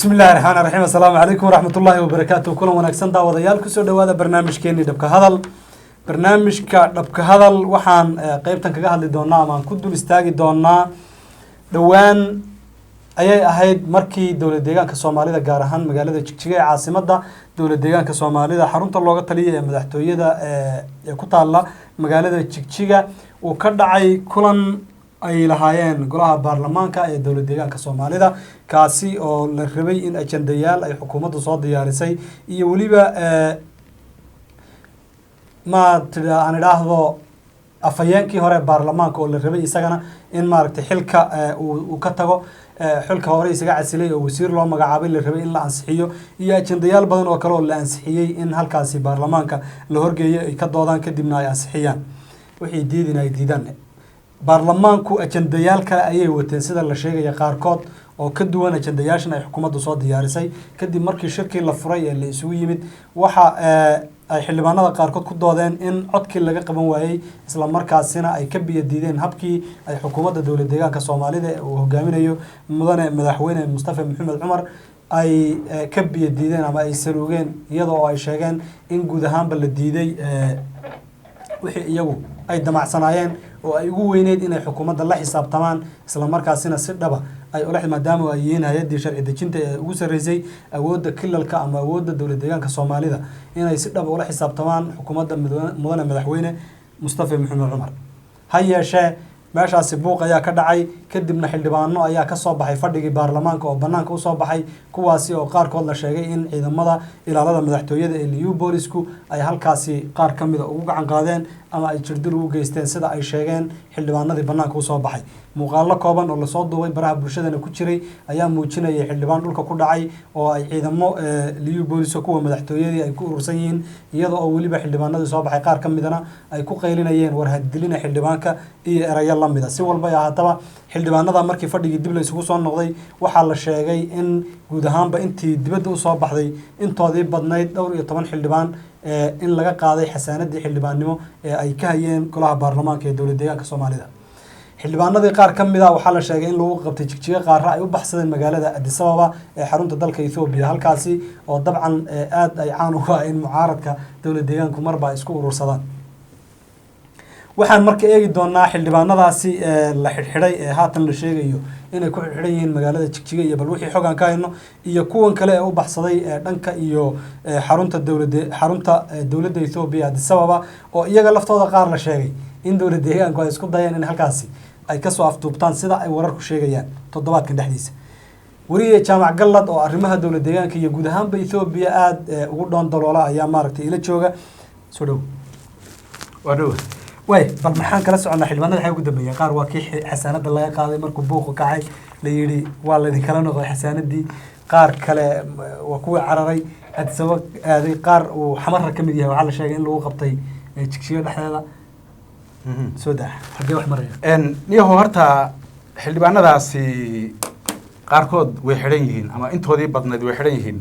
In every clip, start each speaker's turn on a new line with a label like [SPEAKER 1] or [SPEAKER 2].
[SPEAKER 1] بسم الله الرحمن الرحيم السلام عليكم ورحمة الله وبركاته كل ونكسن داوديال كسر دوادا برنامج كيني دبك هذا برنامج كدبك هذا وحن قيبتن كجاه لدونا ما كنت نستاجي دونا دوان أي أهيد مركي دولة ديجان كصومالي دا جارهان مجال دا تشجيع عاصمة دا دولة ديجان كصومالي دا حرمت اللغة تلية مدحتوية دا يكوت الله مجال دا تشجيع وكدعي كلن ay lahaayeen golaha baarlamaanka ee dawlad deegaanka Soomaalida kaasi oo la rabay in ajendayaal ay xukuumaddu soo diyaarisay iyo waliba ma aan idhaahdo afayeenkii hore baarlamaanka oo la rabay isagana in maaragtay xilka uu ka tago xilka hore isaga casilay oo wasiir loo magacaabay la rabay in la ansixiyo iyo ajendayaal badan oo kale oo la ansixiyay in halkaasi baarlamaanka la horgeeyo ay ka doodaan kadibna ay ansixiyaan wixii diidina ay diidaan baarlamaanku ajendayaal kale ayay wateen sida la sheegay qaarkood oo ka duwan ajendayaashan ay xukuumaddu soo diyaarisay kadib markii shirkii la furay ee la isugu yimid waxa ay xildhibaanada qaarkood ku doodeen in codkii laga qaban waayay isla markaasina ay ka biyo diideen habkii ay xukuumadda dawlad deegaanka Soomaalida uu hogaaminayo madaxweyne Mustafa Maxamed Cumar ay ka biyo diideen ama ay saluugeen iyadoo ay sheegeen in guud ahaanba la diiday wixii iyagu ay damacsanaayeen oo ay ugu weyneed in ay xukuumadda la xisaabtamaan isla markaasina si dhaba ay ula maadaama ay yihiin hay'adii sharci dejinta ee ugu sareysay awoodda kilalka ama awoodda dawlad deegaanka Soomaalida inay si dhaba ula xisaabtamaan xukuumadda madaxweyne Mustafa Maxamed Cumar hayeeshee meeshaasi buuq ayaa ka dhacay kadibna xildhibaano ayaa ka soo baxay fadhigii baarlamaanka oo banaanka u soo baxay kuwaasi oo qaarkood la sheegay in ciidamada ilaalada madaxtooyada ee liyu boolisku ay halkaasi qaar ka mid ah ugu gacan qaadeen ama ay jirdil ugu geysteen sida ay sheegeen xildhibaanadii banaanka u soo baxay muuqaallo kooban oo la soo duubay baraha bulshadana ku jiray ayaa muujinayay xildhibaan dhulka ku dhacay oo ay ciidamo liyu booliska kuwa madaxtooyadii ay ku urursan yihiin iyada oo waliba xildhibaanadii soo baxay qaar ka midana ay ku qaylinayeen war hadilina xildhibaanka iyo erayo la mid ah si walba haataba xildhibaanada markii fadhigii dib la isugu soo noqday waxa la sheegay in guud ahaanba intii dibadda u soo baxday intoodii badnayd dhowr iyo 10 xildhibaan in laga qaaday xasaanadii xildhibaannimo ee ay ka hayeen golaha baarlamaanka ee dawlad deegaanka Soomaalida xildhibaanadii qaar ka mid ah waxa la sheegay in lagu qabtay jigjiga qaar ay u baxsadeen magaalada Addis Ababa ee xarunta dalka Ethiopia halkaasi oo dabcan aad ay caan u ah in mucaaradka dawlad deegaanku marba isku urursadaan waxaan marka eegi doonaa xildhibaanadaasi la xidhay ee haatan la sheegayo inay ku xidhan yihiin magaalada jigjiga iyo bal wixii xogaan ka hayno iyo kuwan kale ee u baxsaday dhanka iyo xarunta dawladda Ethiopia Addis Ababa oo iyaga laftooda qaar la sheegay in dawlad deegaanku ay isku dayeen in halkaasi ay ka soo afduubtaan sida ay wararku sheegayaan toddobaadkan dhexdiisa wariye jaamac gallad oo arrimaha dawlad deegaanka iyo guud ahaanba Ethiopia aad ugu dhoon daloola ayaa maaragtay ila jooga soo dhaw way bal maxaan kala soconaa xildhibaanada waxay ugu dambeeyeen qaar waa kii xasaanada laga qaaday markuu buuqu kacay la yiri waa la idin kala noqday xasaanadii qaar kale waa kuwa cararay Addis Ababa aaday qaar uu xamarra kamid yahay waxa la sheegay in lagu qabtay jigjiga dhexdeeda soo daa xagee wax maraya
[SPEAKER 2] niyo horta xildhibaanadaasi qaarkood way xidhan yihiin ama intoodii badneed way xidhan yihiin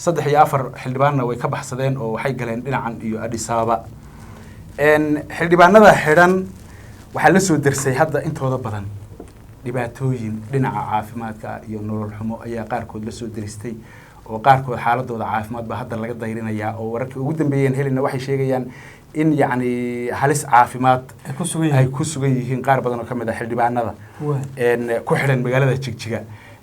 [SPEAKER 2] 3 iyo 4 xildhibaanna way ka baxsadeen oo waxay galeen dhinacan iyo Addis Ababa xildhibaanada xidhan waxaa la soo darsay hadda intooda badan dhibaatooyin dhinaca caafimaadka iyo nolol xumo ayaa qaarkood la soo daristay oo qaarkood xaaladooda caafimaad ba hadda laga dayrinayaa oo wararkii ugu dambeeyeen helina waxay sheegayaan in yacni halis caafimaad ay ku sugan yihiin qaar badan oo ka mid ah xildhibaanada ku xidhan magaalada jigjiga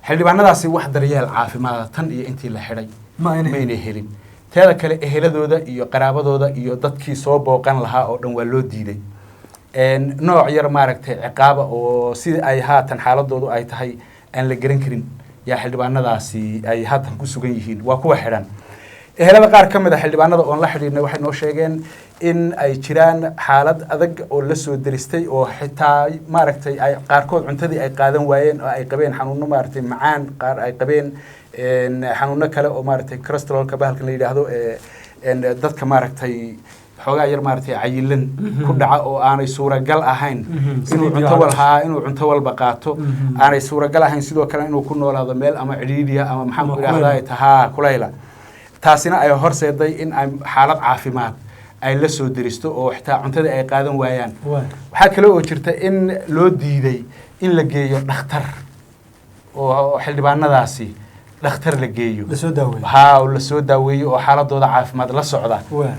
[SPEAKER 2] xildhibaanadaasi wax daryeel caafimaad tan iyo intii la xidhay ma aynay helin teeda kale eheladooda iyo qaraabadooda iyo dadkii soo booqan lahaa oo dhan waa loo diiday nooc yar maaragtay ciqaaba oo sida ay haatan xaaladoodu ay tahay aan la garan karin yaa xildhibaanadaasi ay haatan ku sugan yihiin waa kuwa xidhan ehelada qaar ka mid ah xildhibaanada oon la xidhiidhnay waxay noo sheegeen in ay jiraan xaalad adag oo la soo daristay oo xitaa maaragtay ay qaarkood cuntadii ay qaadan waayeen oo ay qabeen xanuuno maaragtay macaan qaar ay qabeen xanuuno kale oo maaragtay cholesterolka bahalkan la yiraahdo dadka maaragtay xoogaa yar maaragtay cayilan ku dhaca oo aanay suuragal ahayn inuu cunto walba qaato aanay suuragal ahayn sidoo kale inuu ku noolaado meel ama cidhiidhiya ama maxaan ku idhaahdaa tahaa kulayla taasina ay horseeday in ay xaalad caafimaad ay la soo daristo oo xitaa cuntada ay qaadan waayaan waxaa kale oo jirta in loo diiday in la geeyo dhakhtar oo xildhibaanadaasi dhakhtar la geeyo
[SPEAKER 1] lasoo daaweeyo
[SPEAKER 2] haa la soo daaweeyo oo xaaladooda caafimaad la socda
[SPEAKER 1] waa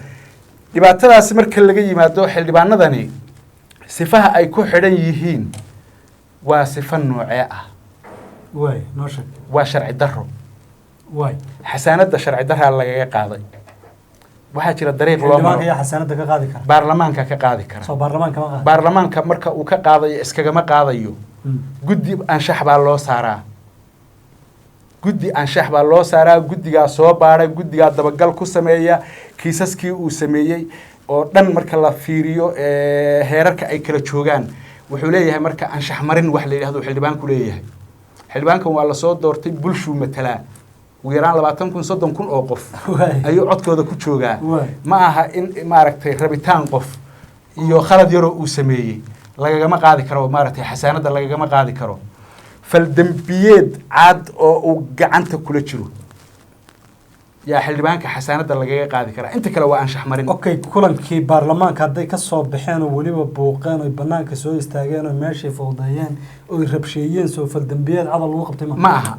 [SPEAKER 2] dhibaatadaasi marka laga yimaado xildhibaanadani sifaha ay ku xidhan yihiin waa sifa noocee ah
[SPEAKER 1] waay noo sheeg
[SPEAKER 2] waa sharci darro
[SPEAKER 1] waay
[SPEAKER 2] xasaanadda sharci darraa lagaga qaaday waxaa jira dariiq loo
[SPEAKER 1] xildhibaanka
[SPEAKER 2] maro
[SPEAKER 1] ayaa xasaanada ka qaadi kara
[SPEAKER 2] baarlamaanka ka qaadi kara
[SPEAKER 1] soo baarlamaanka ma qaadi
[SPEAKER 2] baarlamaanka marka uu ka qaadayo iskagama qaadayo guddi anshax baa loo saaraa guddi anshax baa loo saaraa guddigaa soo baadha guddigaa dabagal ku sameeya kiisaskii uu sameeyey oo dhan marka la fiiriyo heerarka ay kala joogaan wuxuu leeyahay marka anshax marin wax la yidhahdo xildhibaanku leeyahay xildhibaankan waa lasoo doortay bulshuu matalaa ugu yaraan 20,000 30,000 oo qof ayuu codkooda ku joogaa ma aha in maaragtay rabitaan qof iyo khalad yaroo uu sameeyey lagagama qaadi karo maaragtay xasaanadda lagagama qaadi karo faldembiyeed cad oo uu gacanta kula jiro yaa xildhibaanka xasaanadda lagaga qaadi karaa inta kale waa anshax marin
[SPEAKER 1] okay kulankii baarlamaanka hadday ka soo baxeen oo weliba buuqeen oo banaanka soo istaageen oo meeshii fowdayeen oo rabsheeyeen soo faldembiyeed cadal lagu qabtay
[SPEAKER 2] ma aha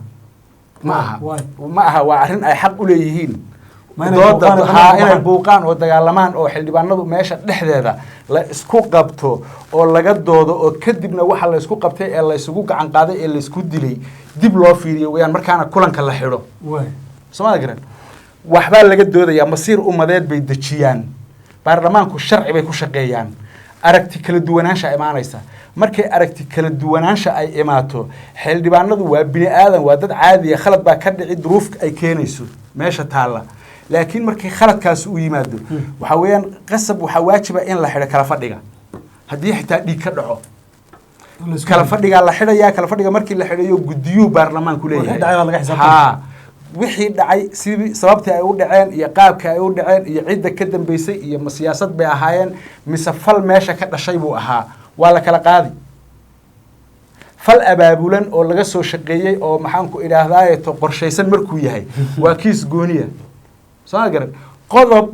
[SPEAKER 2] ma aha waa arrin ay xaq u leeyihiin inay buuqaan oo dagaalamaan oo xildhibaanadu meesha dhexdeeda la isku qabto oo laga doodo oo kadibna waxa la isku qabtay ee la isugu gacan qaaday ee la isku dilay dib loo fiiriyo wayaan markaana kulanka la xidho soomada garan waxbaa laga doodayaa masiir ummadeed bay dejiyaan baarlamaanku sharci bay ku shaqeeyaan aragti kala duwanaansha imaanaysa markay aragti kala duwanaansha ay imaato xildhibaanadu waa bini aadan waa dad caadiya khalad baa ka dhici duruuf ay keenayso meesha taalla laakiin markii khaladkaas uu yimaado waxa weeyaan qasab waxaa waajiba in la xidho kala fadhiga haddii xitaa dhiig ka dhaco kala fadhigaa la xidhayaa kala fadhiga markii la xidhayo guddiyuu baarlamaanku leeyahay wixii dhacay sidii sababtii ay u dhaceen iyo qaabka ay u dhaceen iyo cidda ka dambeysay iyo ma siyaasad bay ahaayeen mise fal meesha ka dhashay buu ahaa waa la kala qaadi fal abaabulan oo laga soo shaqeeyey oo maxaanku idhaahdaaye to qorshaysan markuu yahay waa kiis gooniya soo garan qodob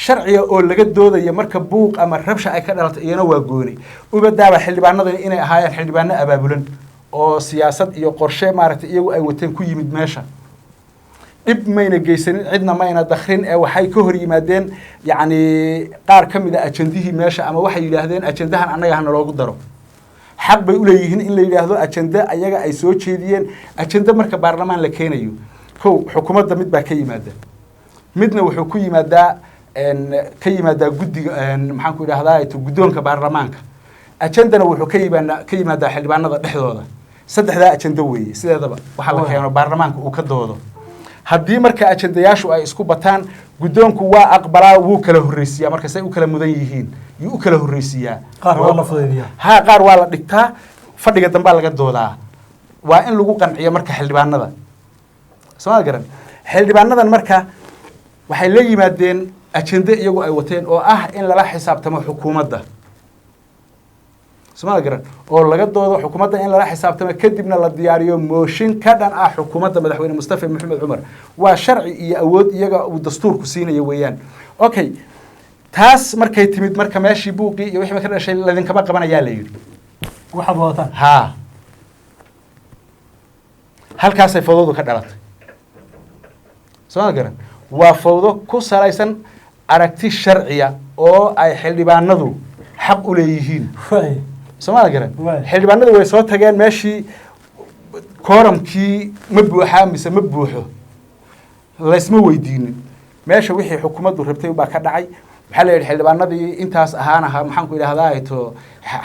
[SPEAKER 2] sharciga oo laga doodaya marka buuq ama rabsha ay ka dhalato iyana waa gooni ubadaaba xildhibaanadani inay ahaayeen xildhibaano abaabulan oo siyaasad iyo qorshe maaragtay iyagu ay wateen ku yimid meesha dhib mayna geysanin cidna mayna dakrin ee waxay ka hor yimaadeen yacni qaar ka mid a ajandihii meesha ama waxay yidhaahdeen ajandahan annaga hana loogu daro xaq bay u leeyihiin in la yidhaahdo ajanda ayaga ay soo jeediyeen ajanda marka baarlamaan la keenayo kow xukuumadda mid baa ka yimaada midna wuxuu ku yimaadaa ka yimaadaa guddiga maxaan ku idhahdaa guddoonka baarlamaanka ajandana wuxuu ka yimaadaa xildhibaanada dhexdooda saddexdaa ajando weeye sideedaba waxaa la keeno baarlamaanka uu ka doodo haddii marka ajandayaashu ay isku bataan guddoonku waa aqbalaa wuu kala horreysiiyaa marka say u kala mudan yihiin yuu u kala horreysiiyaa
[SPEAKER 1] qaar waa la fudaydiyaa
[SPEAKER 2] haa qaar waa la dhigtaa fadhiga dambaa laga doodaa waa in lagu qanciyo marka xildhibaanada soo garan xildhibaanadan marka waxay la yimaadeen ajende iyagu ay wateen oo ah in lala xisaabtamo xukuumadda soo garan oo laga doodo xukuumadda in lala xisaabtamo kadibna la diyaariyo mooshin ka dhan ah xukuumadda madaxweyne Mustafa Maxamed Cumar waa sharci iyo awood iyaga uu dastuurku siinayo weeyaan okay taas markay timid marka meeshii buuqii iyo wixii ka dhashay ladin kaba qabanayaa la yiri
[SPEAKER 1] waxa bootaan
[SPEAKER 2] ha halkaas ay fawdadu ka dhalatay soo garan waa fawdo ku salaysan aragti sharciya oo ay xildhibaanadu xaq u leeyihiin Soomaali garan xildhibaanadu way soo tageen meeshii kooramkii ma buuxaa mise ma buuxo la isma weydiinin meesha wixii xukuumaddu rabtay baa ka dhacay waxa la yiri xildhibaanadii intaas ahaanaha maxaan ku idhaahdaa to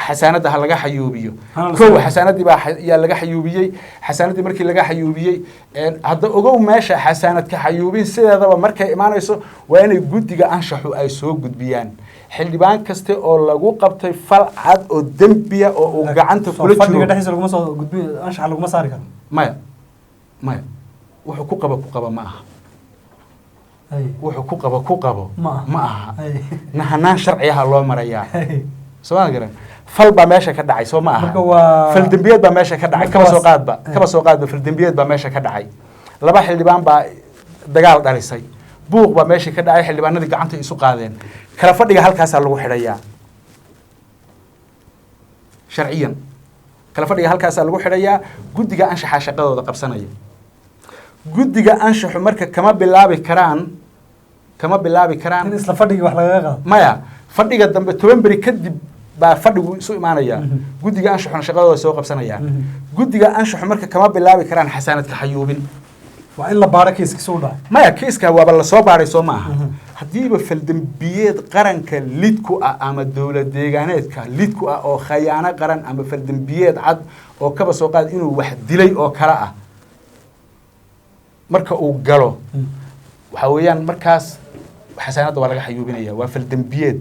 [SPEAKER 2] xasaanada laga xayuubiyo koow xasaanadii baa yaa laga xayuubiyey xasaanadii markii laga xayuubiyey hadda ogow meesha xasaanad ka xayuubin sideedaba markay imaanayso waa inay guddiga anshaxu ay soo gudbiyaan xildhibaan kaste oo lagu qabtay fal cad oo dembiya oo uu gacanta kula jiro
[SPEAKER 1] fadhiga dhexdiisa laguma soo gudbiyo anshax laguma saari karo
[SPEAKER 2] maya wuxuu ku qabo ma aha wuxuu ku qabo ma aha nahanaan sharciyaha loo marayaa soo garan fal baa meesha ka dhacay soo ma aha fal dembiyeed baa meesha ka dhacay kaba soo qaadba fal dembiyeed baa meesha ka dhacay laba xildhibaan baa dagaal dhalisay buuq baa meesha ka dhacay xildhibaanadii gacanta isu qaadeen kala fadhiga halkaasaa lagu xidhayaa sharciyan kala fadhiga halkaasaa lagu xidhayaa guddiga anshaxa shaqadooda qabsanaya guddiga anshaxu marka kama bilaabi karaan
[SPEAKER 1] in isla fadhigii wax lagaga qaado
[SPEAKER 2] maya fadhiga dambe 10 beri kadib baa fadhigu isu imaanaya guddiga anshaxuna shaqadooda soo qabsanaya guddiga anshaxu marka kama bilaabi karaan xasaanadka xayuubin
[SPEAKER 1] waa in la baaro kiiskiisa u dhaco
[SPEAKER 2] maya kiiska waaba la soo baaray soo maaha haddiiba faldambiyeed qaranka lid ku ah ama dowlad deegaaneedka lid ku ah oo khayaano qaran ama faldambiyeed cad oo kaba soo qaad inuu wax dilay oo kale ah marka uu galo waxa weeyaan markaas xasaanadda waa laga xayuubinaya waa faldambiyeed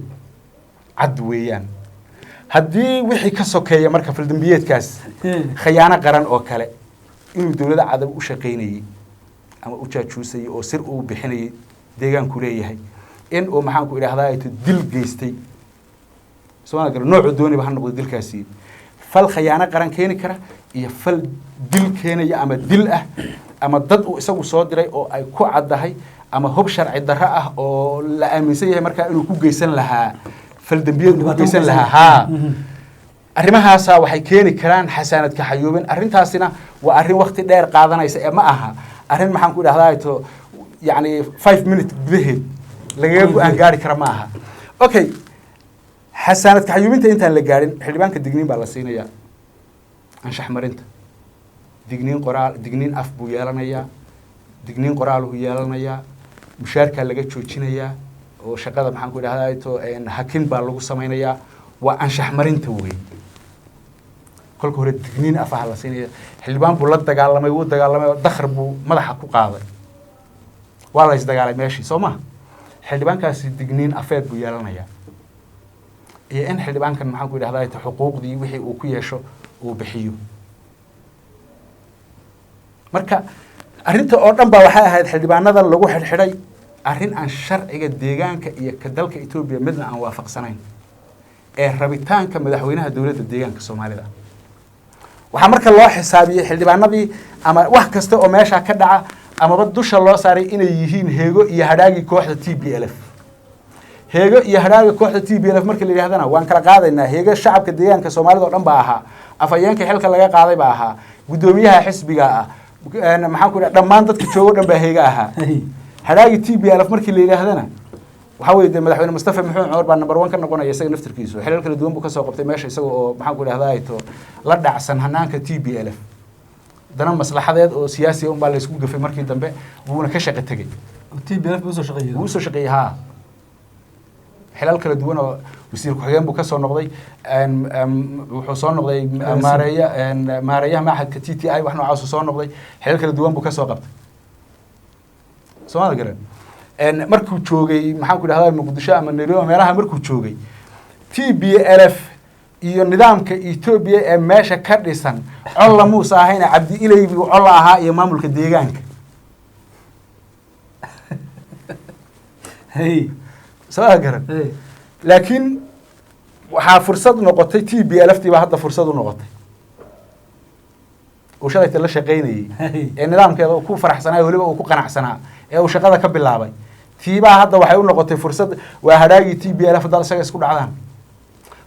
[SPEAKER 2] cad weeyaan haddii wixii ka sokeeya marka faldambiyeedkaas khayaano qaran oo kale inuu dowladda cadab u shaqaynayey ama u jaajuusayey oo sir uu bixinayay deegaanku leeyahay in uu maxaanku idhahdaa ayto dil geystay sooma gara noocu dooniba ha noqdo dilkaasi fal khayaano qaran keeni kara iyo fal dil keenaya ama dil ah ama dad uu isagu soo diray oo ay ku caddahay ama hub sharci darro ah oo la aaminsan yahay markaa inuu ku geysan lahaa faldambiyeed uu ku geysan lahaa haa arrimahaasaa waxay keeni karaan xasaanadka xayuubin arrintaasina waa arrin waqti dheer qaadanaysa ee ma aha arrin maxaan ku idhahdaa ayto يعني 5 minutes gudaheed lagaga go'aan gaari kara ma aha okay xasaanadka xayuubinta intaan la gaarin xildhibaanka digniin baa la siinayaa anshax marinta digniin af buu yeelanayaa digniin qoraaluhu yeelanayaa mushaarkaa laga joojinayaa oo shaqada maxaan ku idhahdaa ayto hakin baa lagu samaynayaa waa anshax marinta wey kolka hore digniin af ah la siinaya xildhibaan buu la dagaalamay wuu dagaalamay dakhar buu madaxa ku qaaday waa la isdagaalay meeshii soo maha xildhibaankaasi digniin afeed buu yeelanayaa iyo in xildhibaankan maxaan ku idhahdaa ayto xuquuqdii wixii uu ku yeesho uu bixiyo marka arrinta oo dhan baa waxay ahayd xildhibaanada lagu xidhxidhay arrin aan sharciga deegaanka iyo ka dalka Ethiopia midna aan waafaqsanayn ee rabitaanka madaxweynaha dowladda deegaanka Soomaalida waxaa marka loo xisaabiyay xildhibaanadii ama wax kasta oo meesha ka dhaca amaba dusha loo saaray inay yihiin heego iyo hadhaagi kooxda TPLF heego iyo hadhaagi kooxda TPLF marka la yiraahdana waan kala qaadaynaa heego shacabka deegaanka Soomaalida oo dhan baa ahaa afayeenka xilka laga qaaday baa ahaa gudoomiyaha xisbiga ah maxaan ku dhamaan dadka joogo dhan baa heega ahaa hadhaagi TPLF markii la yiraahdana waxa weeye madaxweyne Mustafa Maxamed Cumar baa number 1 ka noqonaya isaga naftirkiisu xilal kala duwan buu ka soo qabtay meesha isaga oo maxaan ku idhahdaa ayto la dhacsan hanaanka TPLF dana maslaxadeed oo siyaasi ah baa la isku gafay markii dambe wuuna ka shaqo tagay
[SPEAKER 1] TPLF buu soo shaqeeyay
[SPEAKER 2] ha xilal kala duwan oo wasiir ku xigeen buu ka soo noqday wuxuu soo noqday maareeyaha maxadka TTI wax noocaas soo noqday xilal kala duwan buu ka soo qabtay Soomaaliya garan markuu joogay maxaan ku idhahdaa Muqdisho ama Nairobi meelaha markuu joogay TPLF iyo nidaamka Ethiopia ee meesha ka dhisan col Muuse ahayna Cabdi Ilaybi col ahaa iyo maamulka deegaanka soo garan laakiin waxaa fursad noqotay TPLF tiba hadda fursad u noqotay oo shaqada la shaqeynayay ee nidaamkeeda uu ku faraxsanaa waliba uu ku qanacsanaa ee uu shaqada ka bilaabay tiiba hadda waxay u noqotay fursad waa hadhaagi TPLF dal isaga isku dhacdaan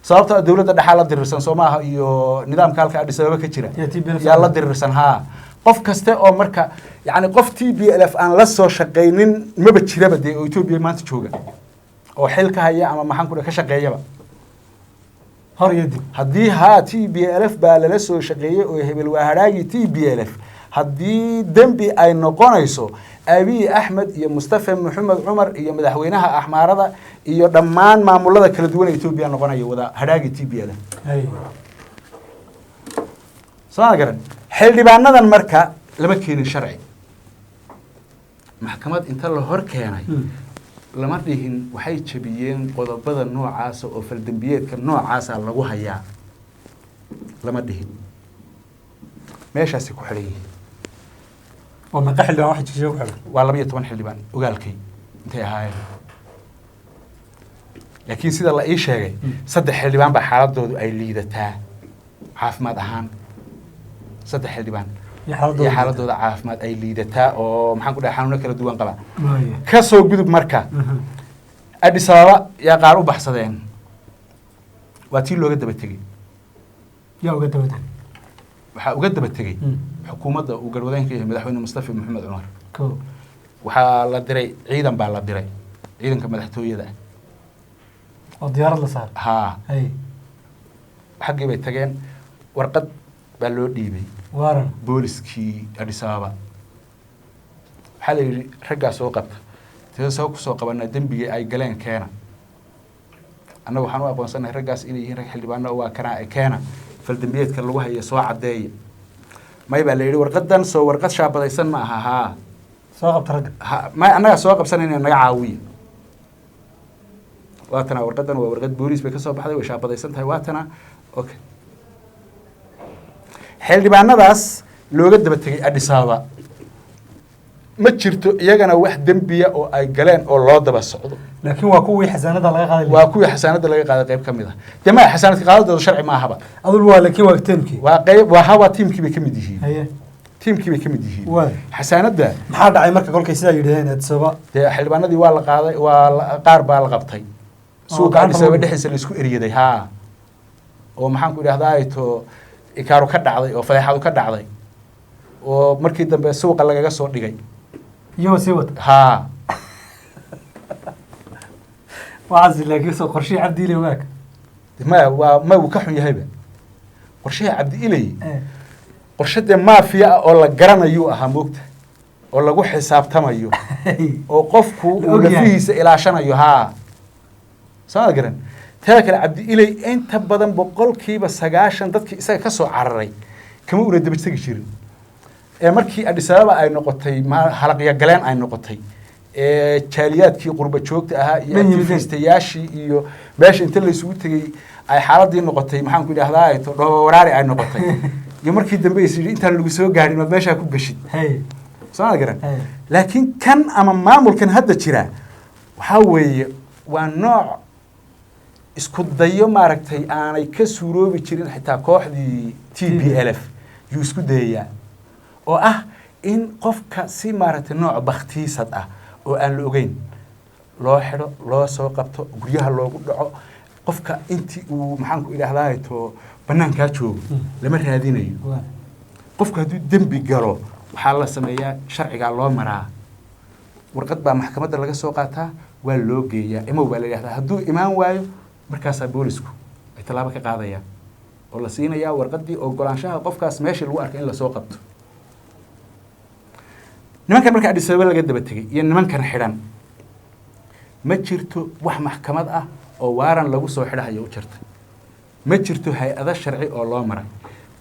[SPEAKER 2] sababta dawladda dhaxal la dirirsan Soomaaliya iyo nidaamka halka Addis Ababa ka jira yaa la dirirsan ha qof kaste oo marka yaani qof TPLF aan la soo shaqeynin maba jiraba de oo Ethiopia maanta jooga oo xilka haya ama maxaan ku ka shaqeeyaba hor yadi hadii ha TPLF baa la soo shaqeeyay oo hebel waa hadhaagi TPLF haddii dembi ay noqonayso Abiy Ahmed iyo Mustafa Maxamed Cumar iyo madaxweynaha Axmaarada iyo dhammaan maamulada kala duwan ee Ethiopia noqonaya wada hadhaagi TPLF soo garan xildhibaanadan marka lama keenin sharci maxkamad inta la hor keenay lama dhihin waxay jabiyeen qodobada noocaas oo faldambiyeedka noocaas lagu hayaa lama dhihin meeshaasi ku xidhay
[SPEAKER 1] ومن قحل لو واحد يجي وحده
[SPEAKER 2] والله 12 xildhibaan ogaalkay intay ahaayeen laakiin sida la ii sheegay saddex xildhibaan baa xaaladoodu ay liidataa caafimaad ahaan saddex xildhibaan iyo xaaladooda caafimaad ay liidataa oo maxaan ku dhahay xanuuno kala duwan qaba ka soo gudub marka Addis Ababa yaa qaar u baxsadeen waa tii looga daba tagay
[SPEAKER 1] yaa uga daba tagay
[SPEAKER 2] waxaa uga daba tegey xukuumadda uu galwadeenka yahay madaxweyne mustafa maxamed cumar
[SPEAKER 1] ko
[SPEAKER 2] waxaa la diray ciidan baa la diray ciidanka madaxtooyada
[SPEAKER 1] oo diyaarad la saar
[SPEAKER 2] haa
[SPEAKER 1] hay
[SPEAKER 2] xaggii bay tageen warqad baa loo dhiibay
[SPEAKER 1] waaran
[SPEAKER 2] booliskii Addis Ababa waxaa la yidhi raggaa soo qabta tida soo kusoo qabanaa dembigii ay galeen keena annagu waxaan u aqoonsanahay raggaas inay yihiin rag xildhibaano waa kanaa ee keena faldambiyeedka lagu haya soo caddeeya may baa la yidhi warqadan soo warqad shaabadaysan ma aha haa
[SPEAKER 1] soo qabta ragga
[SPEAKER 2] may annagaa soo qabsanayna naga caawiya waatana warqadan waa warqad booliis bay ka soo baxday way shaabadaysan tahay waatana okay xildhibaanadaas looga daba tegay Addis Ababa ma jirto iyagana wax dembiya oo ay galeen oo loo daba socdo
[SPEAKER 1] laakiin waa kuwii xasaanada laga qaaday
[SPEAKER 2] waa kuwii xasaanada laga qaaday qayb ka mid ah jamaa xasaanadka qaadadooda sharci ma ahaba
[SPEAKER 1] adul waa laakiin waa teamkii
[SPEAKER 2] waa qayb waa hawa teamkii bay ka mid yihiin
[SPEAKER 1] haye
[SPEAKER 2] teamkii bay ka mid yihiin
[SPEAKER 1] waa
[SPEAKER 2] xasaanada
[SPEAKER 1] maxaa dhacay marka kolkay sidaa yidhaheen Addis Ababa
[SPEAKER 2] dee xildhibaanadii waa la qaaday qaar baa la qabtay suuqa Addis Ababa dhexdiisa la isku eriyaday haa oo maxaan ku idhahdaa ay to ikaaru ka dhacday oo fadeexadu ka dhacday oo markii dambe suuqa lagaga soo dhigay
[SPEAKER 1] iyo sii wada
[SPEAKER 2] haa
[SPEAKER 1] waxaas laakiin soo qorshii cabdi ilay waag
[SPEAKER 2] ma uu ka xun yahayba qorshaha cabdi ilay qorshada maafiya oo la garanayo ahaa moogta oo lagu xisaabtamayo oo qofku uu lafihiisa ilaashanayo haa soo garan taa kale cabdi ilay inta badan 90% dadkii isaga ka soo cararay kama una daba tagi jirin ee markii Addis Ababa ay noqotay halaqya galeen ay noqotay ee jaaliyaadkii qurba joogta ahaa iyo activistayaashii iyo meesha inta la isugu tagay ay xaaladii noqotay maxaan ku idhahdaa ay to dhowraari ay noqotay iyo markii dambe is intaan lagu soo gaarin ma meesha ku gashid
[SPEAKER 1] hay
[SPEAKER 2] soo garan laakiin kan ama maamulkan hadda jira waxa weeye waa nooc isku dayo maaragtay aanay ka suuroobi jirin xitaa kooxdii TPLF yu isku dayaya oo ah in qofka si maaragtay nooc bakhtiisad ah oo aan la ogeyn loo xidho loo soo qabto guryaha loogu dhaco qofka intii uu maxaan ku idhahdaa to banaanka joogo lama raadinayo qofka hadduu dembi galo waxaa la sameeyaa sharciga loo maraa warqad baa maxkamadda laga soo qaataa waa loo geeyaa imo baa la yidhahdaa hadduu imaan waayo markaasaa boolisku ay tallaabo ka qaadayaan oo la siinayaa warqaddii ogolaanshaha qofkaas meeshii lagu arkay in lasoo qabto nimankan marka Addis Ababa laga daba tegay iyo nimankan xidhan ma jirto wax maxkamad ah oo waaran lagu soo xidhayo u jirta ma jirto hay-ada sharci oo loo maray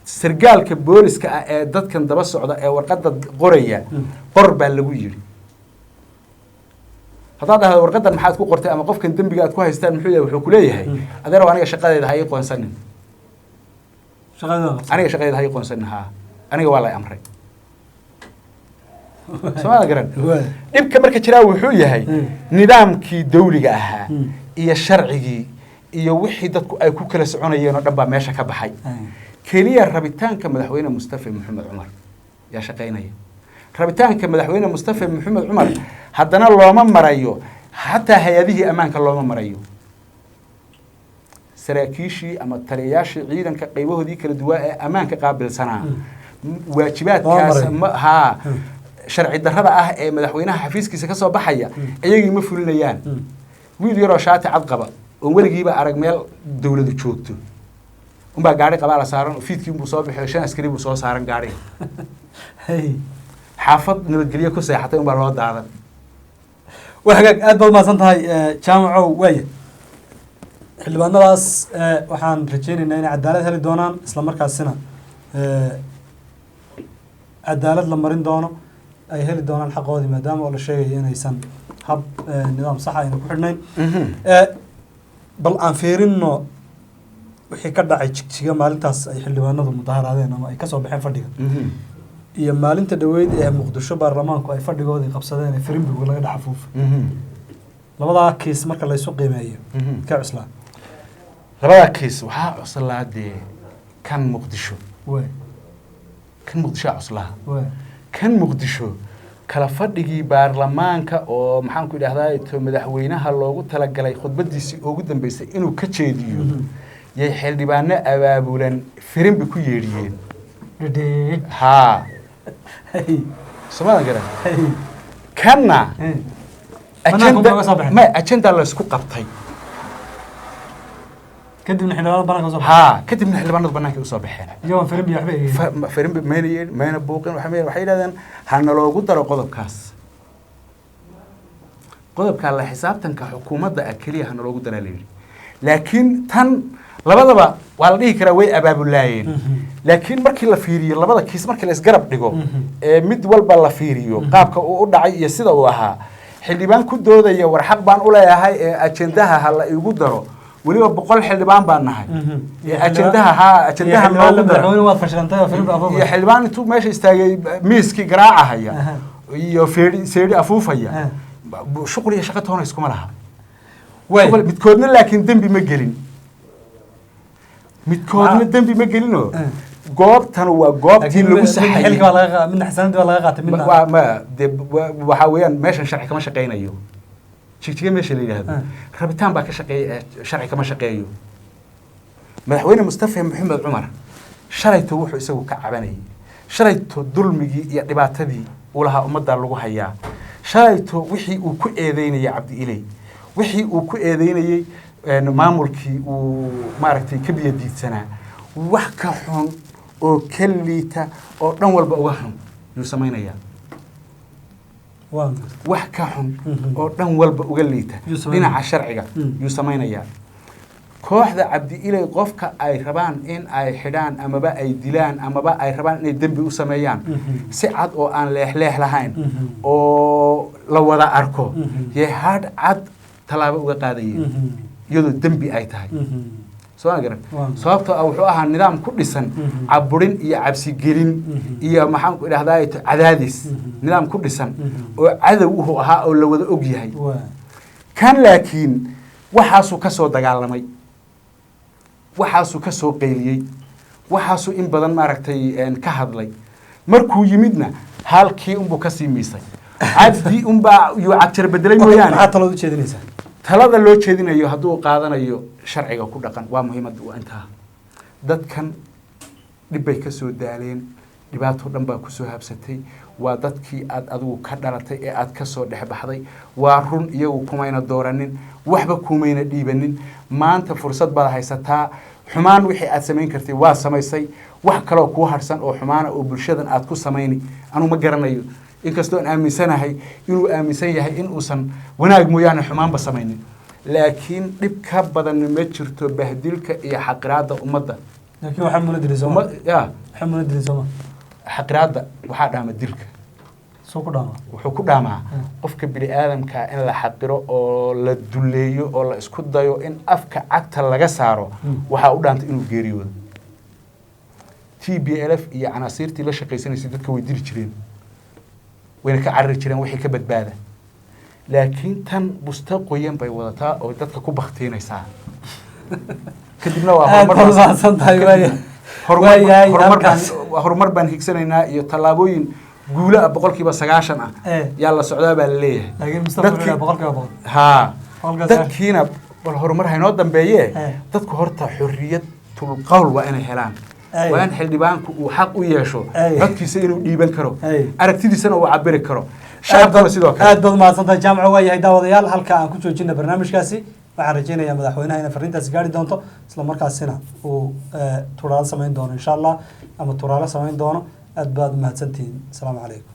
[SPEAKER 2] sargaalka booliska ah ee dadkan daba socda ee warqadda qoraya qor baa lagu yiri haddaad dhahdo warqadan maxaad ku qortay ama qofkan dembiga aad ku haystaan muxuu yahay wuxuu ku leeyahay adeer aniga shaqadeeda ha ii qoonsanin shaqadeeda ha ii qoonsanin haa aniga waa la amray soo garan dhibka marka jiraa wuxuu yahay nidaamkii dawliga ahaa iyo sharcigii iyo wixii dadku ay ku kala soconayeen oo dhan baa meesha ka baxay kaliya rabitaanka madaxweyne mustafa maxamed cumar yaa shaqeynaya rabitaanka madaxweyne mustafa maxamed cumar haddana looma marayo xataa hay-adihii ammaanka looma marayo saraakiishii ama taliyayaashii ciidanka qaybahoodii kala duwan ee ammaanka qaabilsanaa waajibaadkaas haa sharci darrada ah ee madaxweynaha xafiiskiisa ka soo baxaya iyagii ma fulinayaan wiil yaroo shaati cad qaba oo weligiiba arag meel dawladu joogto unbaa gaari qabaa la saaran fiidkii buu soo bixiyo 5 askari buu soo saaran gaariga xaafad nabadgelyo ku seexatay unbaa loo daadan
[SPEAKER 1] waa hagaag aad baad mahadsan tahay jaamacow waaya xildhibaanadaas waxaan rajaynaynaa inay cadaalad heli doonaan isla markaasina cadaalad la marin doono ay heli doonaan xaqoodii maadaama oo la sheegayo inaysan hab nidaam sax ayna ku xidhnayn bal aan fiirino wixii ka dhacay jigjiga maalintaas ay xildhibaanadu mudaharaadeen ama ay ka soo baxeen fadhiga iyo maalinta dhaweyd ee muqdisho baarlamaanku ay fadhigoodii qabsadeen ee firimbigu laga dhex afuufay labadaa kiis marka la isu qiimeeyo ka cuslaa
[SPEAKER 2] labadaa kiis waxaa cuslaa dee kan muqdisho cuslaa kan muqdisho kala fadhigii baarlamaanka oo maxaan ku idhahdaa to madaxweynaha loogu talagalay khudbadiisii ugu dambeysay inuu ka jeediyo yay xildhibaano abaabulan firimbi ku yeedhiyeen
[SPEAKER 1] Gede.
[SPEAKER 2] haa
[SPEAKER 1] Hey.
[SPEAKER 2] somadan garan
[SPEAKER 1] Hey.
[SPEAKER 2] kanna
[SPEAKER 1] Banaanka uga soo baxay.
[SPEAKER 2] ma agenda la isku qabtay
[SPEAKER 1] kadibna xildhibaanada banaanka soo baxay.
[SPEAKER 2] haa kadibna xildhibaanadu banaanka u soo baxeen
[SPEAKER 1] Iyo Firimbi waxba eegay.
[SPEAKER 2] farin meeliyeen meena buuqin waxay yidhahdeen hana loogu daro qodobkaas qodobka la xisaabtanka xukuumadda keliya hana loogu daraa layidhi laakiin tan labadaba waa la dhihi karaa way abaabulaayeen laakiin markii la fiiriyo labada kiis markii la isgarab dhigo ee mid walba la fiiriyo qaabka uu u dhacay iyo sida uu ahaa xildhibaan ku doodaya war xaq baan u leeyahay ee ajendaha ha la igu daro weliba 100 xildhibaan baan nahay ajendaha loogu daro
[SPEAKER 1] waad fashilantay Firimbi afuuf.
[SPEAKER 2] iyo xildhibaan intuu meesha istaagay miiskii garaacahaya iyo seedi afuufaya shuqul iyo shaqo toona iskuma laha
[SPEAKER 1] Way.
[SPEAKER 2] midkoodna laakiin dembi ma gelin midkoodna dembi ma gelino goobtan waa goobtii lagu saxayay
[SPEAKER 1] xilka waa laga min xasanad waa laga qaatay midna.
[SPEAKER 2] waa ma waxa weeyaan meeshan sharci kama shaqeynayo jigjiga meesha la yiraahdo rabitaan baa ka shaqeeya sharci kama shaqeeyo madaxweyne Mustafa Maxamed Cumar shalayto wuxuu isagu ka cabanayay shalayto dulmigii iyo dhibaatadii uu lahaa ummadda lagu hayaa shalayto wixii uu ku eedeynayay Cabdi Ilay wixii uu ku eedeynayay maamulkii uu maaragtay ka biyo diidsanaa wax ka xun oo ka liita oo dhan walba uga xun yuu samaynayaa wax ka xun oo dhan walba uga liita dhinaca sharciga yuu samaynayaa kooxda Cabdi Ilay qofka ay rabaan in ay xidhaan amaba ay dilaan amaba ay rabaan inay dembi u sameeyaan si cad oo aan leexleex lahayn oo la wada arko yay hadh cad talaabo uga qaadayeen iyadoo dembi ay tahay soo garan sababtoo ah wuxuu ahaa nidaam ku dhisan caburin iyo cabsi gelin iyo maxaan ku idhahdaa cadaadis nidaam ku dhisan oo cadow uu ahaa oo la wada og yahay kan laakiin waxaasuu ka soo dagaalamay waxaasuu ka soo qeyliyey waxaasuu in badan maaragtay ka hadlay markuu yimidna halkii unbuu ka sii miisay cabdi unbaa yuu cagjar bedelay mooyaane
[SPEAKER 1] maxaa talada u jeedinaysaa
[SPEAKER 2] talada loo jeedinayo hadduu qaadanayo sharciga ku dhaqan waa muhiimadda waa intaa dadkan dhib bay ka soo daaleen dhibaato dhan baa ku soo habsatay waa dadkii aad adigu ka dhalatay ee aad ka soo dhex baxday waa run iyagu kumayna dooranin waxba kumayna dhiibanin maanta fursad baad haysataa xumaan wixii aad samayn kartay waa samaysay wax kaloo kuu harsan oo xumaana oo bulshadan aad ku samayni anuu ma garanayo inkastoo aan aaminsanahay inuu aaminsan yahay in uusan wanaag mooyaane xumaanba samaynin laakiin dhib ka badan ma jirto bahdilka iyo xaqiraadda ummadda
[SPEAKER 1] laakiin waxaa muna diray Soomaa waxaa muna diray Soomaa
[SPEAKER 2] xaqiraadda waxaa dhaama dilka
[SPEAKER 1] soo ku dhaama
[SPEAKER 2] wuxuu ku dhaamaa qofka bini aadamka in la xaqiro oo la duleeyo oo la isku dayo in afka cagta laga saaro waxaa u dhaantay inuu geeriyoodo TPLF iyo canaasiirtii la shaqaysanaysay dadka way dili jireen wayna ka carari jireen wixii ka badbaada laakiin tan busta qoyan bay wadataa oo dadka ku baktiinaysaa kadibna waa horumar baan higsanaynaa iyo tallaabooyin guulo ah 9% ah yaa la socdaa baa la leeyahay haa dadkiina bal horumar haynoo dambeeye dadku horta xorriyatul qawl waa inay helaan waa in xildhibaanku uu xaq u yeesho codkiisa inuu dhiiban karo aragtidiisana uu cabiri karo shacabkuna sidoo kale
[SPEAKER 1] aad baad mahadsantahay jaamaco waa yahay daawadayaal halka aan ku joojina barnaamijkaasi waxaan rajaynayaa madaxweynaha inay fariintaasi gaari doonto isla markaasina uu turaalo samayn doono insha allah ama turaalo samayn doono aad baad mahadsantihiin asalaamu calaykum